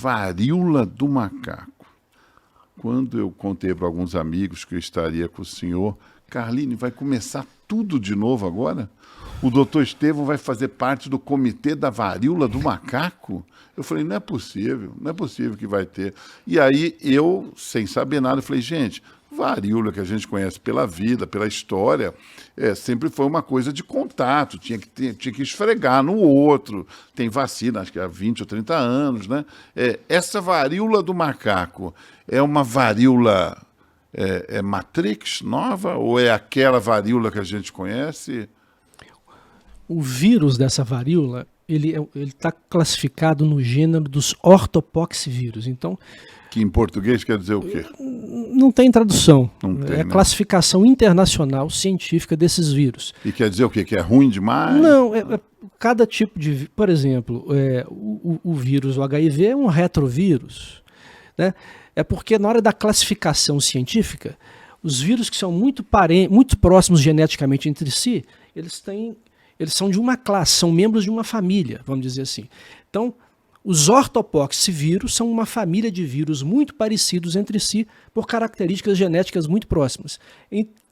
Varíola do macaco. Quando eu contei para alguns amigos que eu estaria com o senhor, Carline, vai começar tudo de novo agora? O doutor Estevão vai fazer parte do comitê da varíola do macaco? Eu falei, não é possível que vai ter. E aí eu, sem saber nada, falei, gente, varíola que a gente conhece pela vida, pela história, sempre foi uma coisa de contato, tinha que esfregar no outro. Tem vacina, acho que há 20 ou 30 anos, né? Essa varíola do macaco é uma varíola Matrix nova ou é aquela varíola que a gente conhece? O vírus dessa varíola, ele está classificado no gênero dos ortopoxvírus. Então, que em português quer dizer o quê? Não tem tradução. Não tem, é a né? Classificação internacional científica desses vírus. E quer dizer o quê? Que é ruim demais? Não, cada tipo de... Por exemplo, o vírus, o HIV, é um retrovírus, né? É porque na hora da classificação científica, os vírus que são muito próximos geneticamente entre si, eles são de uma classe, são membros de uma família, vamos dizer assim. Então, os ortopoxvírus são uma família de vírus muito parecidos entre si por características genéticas muito próximas.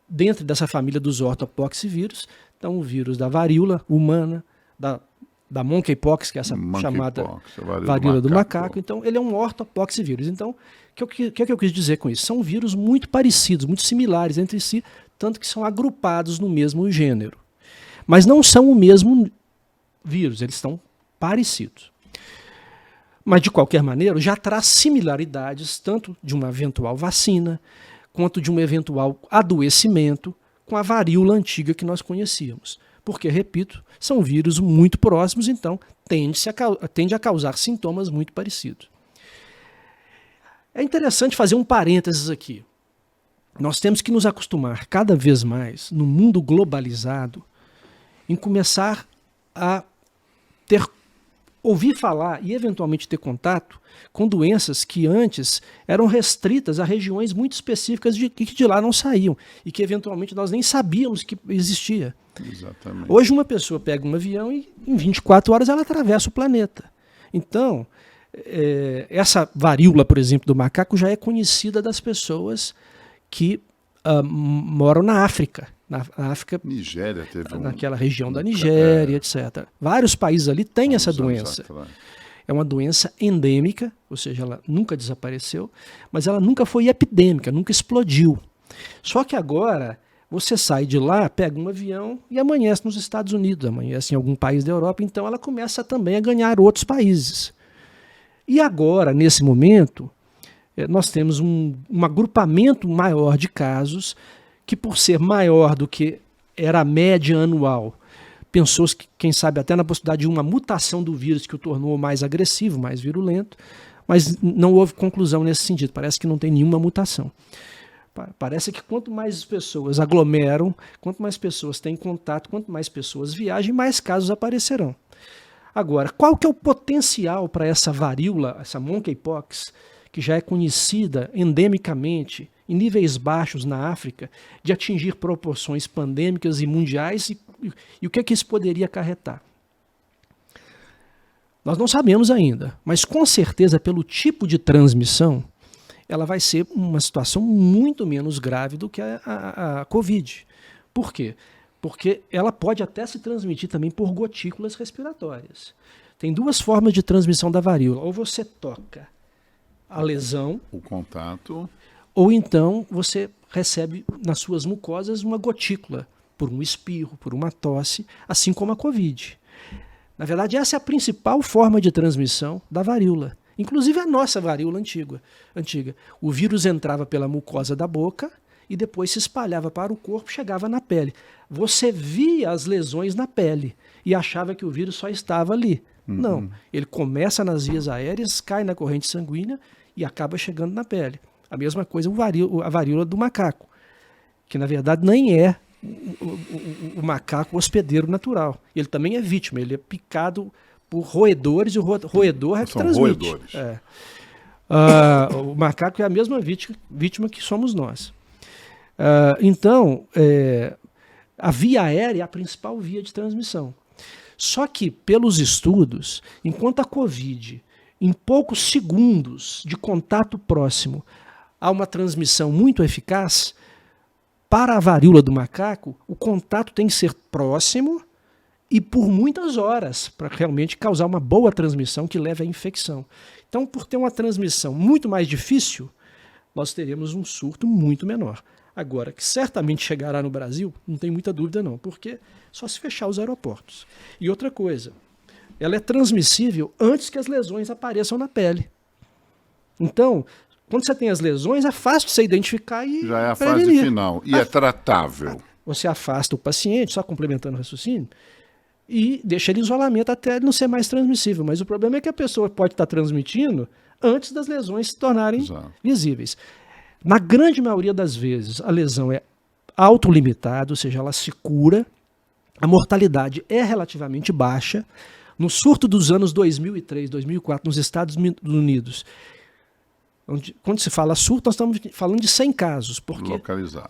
Dentro dessa família dos ortopoxvírus estão o vírus da varíola humana, da monkeypox, que é essa chamada varíola do macaco. Então, ele é um ortopoxvírus. Então, o que eu quis dizer com isso? São vírus muito parecidos, muito similares entre si, tanto que são agrupados no mesmo gênero. Mas não são o mesmo vírus, eles estão parecidos. Mas, de qualquer maneira, já traz similaridades tanto de uma eventual vacina, quanto de um eventual adoecimento com a varíola antiga que nós conhecíamos. Porque, repito, são vírus muito próximos, então tende a causar sintomas muito parecidos. É interessante fazer um parênteses aqui. Nós temos que nos acostumar cada vez mais, no mundo globalizado, em começar a ouvir falar e eventualmente ter contato com doenças que antes eram restritas a regiões muito específicas que de lá não saíam e que eventualmente nós nem sabíamos que existia. Exatamente. Hoje uma pessoa pega um avião e em 24 horas ela atravessa o planeta. Então, essa varíola, por exemplo, do macaco já é conhecida das pessoas que moram na África. Na África, Nigéria teve naquela região da Nigéria, etc. Vários países ali têm essa doença. É uma doença endêmica, ou seja, ela nunca desapareceu, mas ela nunca foi epidêmica, nunca explodiu. Só que agora você sai de lá, pega um avião e amanhece nos Estados Unidos, amanhece em algum país da Europa, então ela começa também a ganhar outros países. E agora, nesse momento, nós temos um agrupamento maior de casos que, por ser maior do que era a média anual, pensou-se, quem sabe, até na possibilidade de uma mutação do vírus que o tornou mais agressivo, mais virulento, mas não houve conclusão nesse sentido. Parece que não tem nenhuma mutação. Parece que quanto mais pessoas aglomeram, quanto mais pessoas têm contato, quanto mais pessoas viajam, mais casos aparecerão. Agora, qual que é o potencial para essa varíola, essa monkeypox, que já é conhecida endemicamente, em níveis baixos na África, de atingir proporções pandêmicas e mundiais, e o que isso poderia acarretar? Nós não sabemos ainda, mas com certeza, pelo tipo de transmissão, ela vai ser uma situação muito menos grave do que a Covid. Por quê? Porque ela pode até se transmitir também por gotículas respiratórias. Tem duas formas de transmissão da varíola. Ou você toca a lesão, o contato, ou então você recebe nas suas mucosas uma gotícula, por um espirro, por uma tosse, assim como a Covid. Na verdade, essa é a principal forma de transmissão da varíola. Inclusive a nossa varíola antiga. O vírus entrava pela mucosa da boca e depois se espalhava para o corpo, chegava na pele. Você via as lesões na pele e achava que o vírus só estava ali. Uhum. Não, ele começa nas vias aéreas, cai na corrente sanguínea e acaba chegando na pele. A mesma coisa a varíola do macaco, que na verdade nem é o macaco hospedeiro natural. Ele também é vítima, ele é picado por roedores e o roedor é que transmite. Roedores. O macaco é a mesma vítima que somos nós. Então, a via aérea é a principal via de transmissão. Só que, pelos estudos, enquanto a Covid em poucos segundos de contato próximo há uma transmissão muito eficaz, para a varíola do macaco, o contato tem que ser próximo e por muitas horas, para realmente causar uma boa transmissão que leve à infecção. Então, por ter uma transmissão muito mais difícil, nós teremos um surto muito menor. Agora, que certamente chegará no Brasil, não tem muita dúvida não, porque só se fechar os aeroportos. E outra coisa, ela é transmissível antes que as lesões apareçam na pele. Então, quando você tem as lesões, é fácil de você identificar e já é a prevenir. fase final. E é tratável. Você afasta o paciente, só complementando o raciocínio, e deixa ele em isolamento até ele não ser mais transmissível. Mas o problema é que a pessoa pode estar transmitindo antes das lesões se tornarem visíveis. Na grande maioria das vezes, a lesão é autolimitada, ou seja, ela se cura, a mortalidade é relativamente baixa. No surto dos anos 2003, 2004, nos Estados Unidos, quando se fala surto, nós estamos falando de 100 casos, porque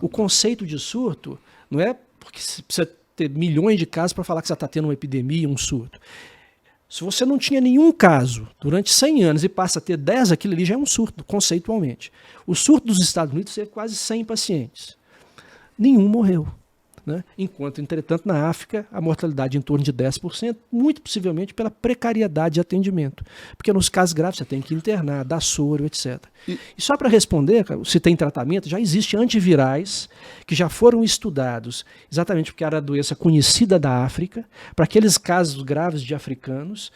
o conceito de surto não é porque você precisa ter milhões de casos para falar que você está tendo uma epidemia, um surto. Se você não tinha nenhum caso durante 100 anos e passa a ter 10, aquilo ali já é um surto, conceitualmente. O surto dos Estados Unidos é quase 100 pacientes. Nenhum morreu. Né? Enquanto, entretanto, na África, a mortalidade em torno de 10%, muito possivelmente pela precariedade de atendimento. Porque nos casos graves você tem que internar, dar soro, etc. E só para responder, se tem tratamento, já existem antivirais que já foram estudados, exatamente porque era a doença conhecida da África, para aqueles casos graves de africanos,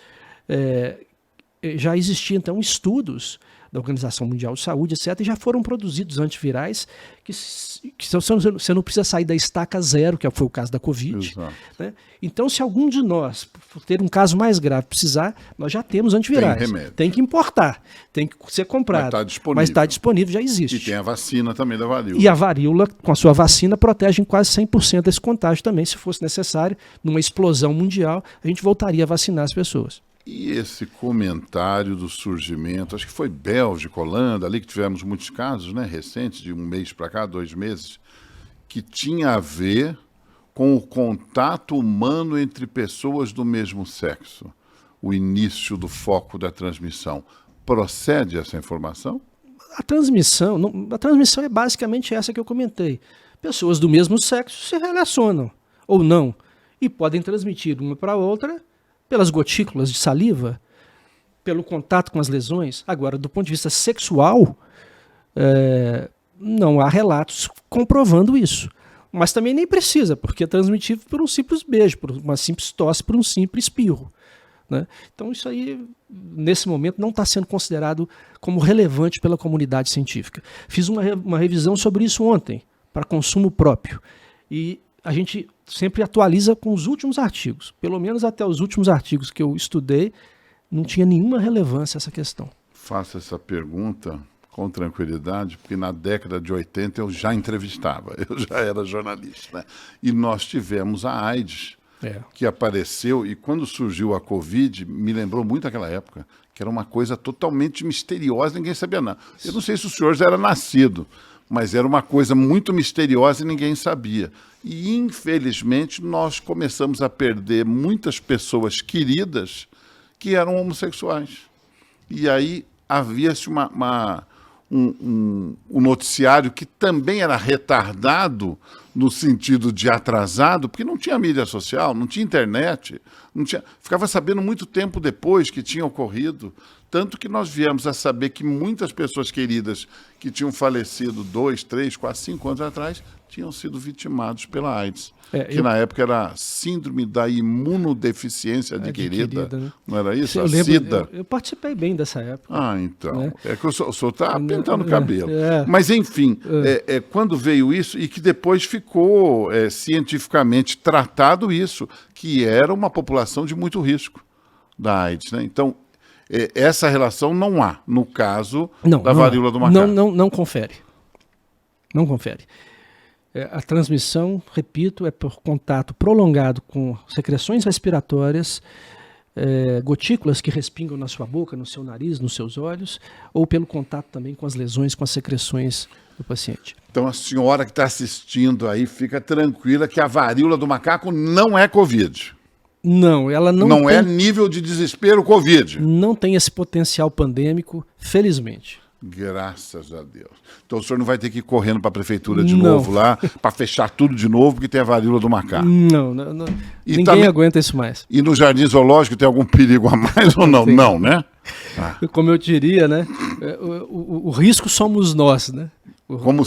já existiam, então, estudos da Organização Mundial de Saúde, etc., e já foram produzidos antivirais que você não precisa sair da estaca zero, que foi o caso da Covid. Né? Então, se algum de nós, por ter um caso mais grave, precisar, nós já temos antivirais. Tem remédio. Tem que importar, tem que ser comprado. Mas está disponível, já existe. E tem a vacina também da varíola. E a varíola, com a sua vacina, protege em quase 100% desse contágio também. Se fosse necessário, numa explosão mundial, a gente voltaria a vacinar as pessoas. E esse comentário do surgimento, acho que foi Bélgica, Holanda, ali que tivemos muitos casos, né, recentes, de um mês para cá, 2 meses, que tinha a ver com o contato humano entre pessoas do mesmo sexo, o início do foco da transmissão. Procede essa informação? A transmissão é basicamente essa que eu comentei. Pessoas do mesmo sexo se relacionam, ou não, e podem transmitir uma para a outra pelas gotículas de saliva, pelo contato com as lesões. Agora, do ponto de vista sexual, não há relatos comprovando isso. Mas também nem precisa, porque é transmitido por um simples beijo, por uma simples tosse, por um simples espirro. Né? Então isso aí, nesse momento, não está sendo considerado como relevante pela comunidade científica. Fiz uma revisão sobre isso ontem, para consumo próprio. E a gente sempre atualiza com os últimos artigos. Pelo menos até os últimos artigos que eu estudei, não tinha nenhuma relevância essa questão. Faço essa pergunta com tranquilidade, porque na década de 80 eu já entrevistava, eu já era jornalista. Né? E nós tivemos a AIDS, que apareceu, e quando surgiu a Covid, me lembrou muito aquela época, que era uma coisa totalmente misteriosa, ninguém sabia nada. Eu não sei se o senhor já era nascido, mas era uma coisa muito misteriosa e ninguém sabia. E, infelizmente, nós começamos a perder muitas pessoas queridas que eram homossexuais. E aí havia-se um noticiário que também era retardado no sentido de atrasado, porque não tinha mídia social, não tinha internet, ficava sabendo muito tempo depois que tinha ocorrido. Tanto que nós viemos a saber que muitas pessoas queridas que tinham falecido 2, 3, 4, 5 anos atrás tinham sido vitimados pela AIDS. Que na época era síndrome da imunodeficiência adquirida. Né? Não era isso? Eu lembro, SIDA. Eu participei bem dessa época. Ah, então. Né? É que o senhor está pintando o cabelo. Mas, enfim, quando veio isso, e que depois ficou cientificamente tratado isso, que era uma população de muito risco da AIDS. Né? Então, essa relação não há, no caso da varíola do macaco. Não confere. Não confere. A transmissão, repito, é por contato prolongado com secreções respiratórias, gotículas que respingam na sua boca, no seu nariz, nos seus olhos, ou pelo contato também com as lesões, com as secreções do paciente. Então a senhora que está assistindo aí, fica tranquila que a varíola do macaco não é Covid. Não, ela não Não tem, é nível de desespero Covid. não tem esse potencial pandêmico, felizmente. Graças a Deus. Então o senhor não vai ter que ir correndo para a prefeitura de Não. novo lá, para fechar tudo de novo, porque tem a varíola do macaco. Não, E ninguém também- aguenta isso mais. E no jardim zoológico tem algum perigo a mais ou não? tem. Não, né? Como eu diria, né? O risco somos nós, né? Como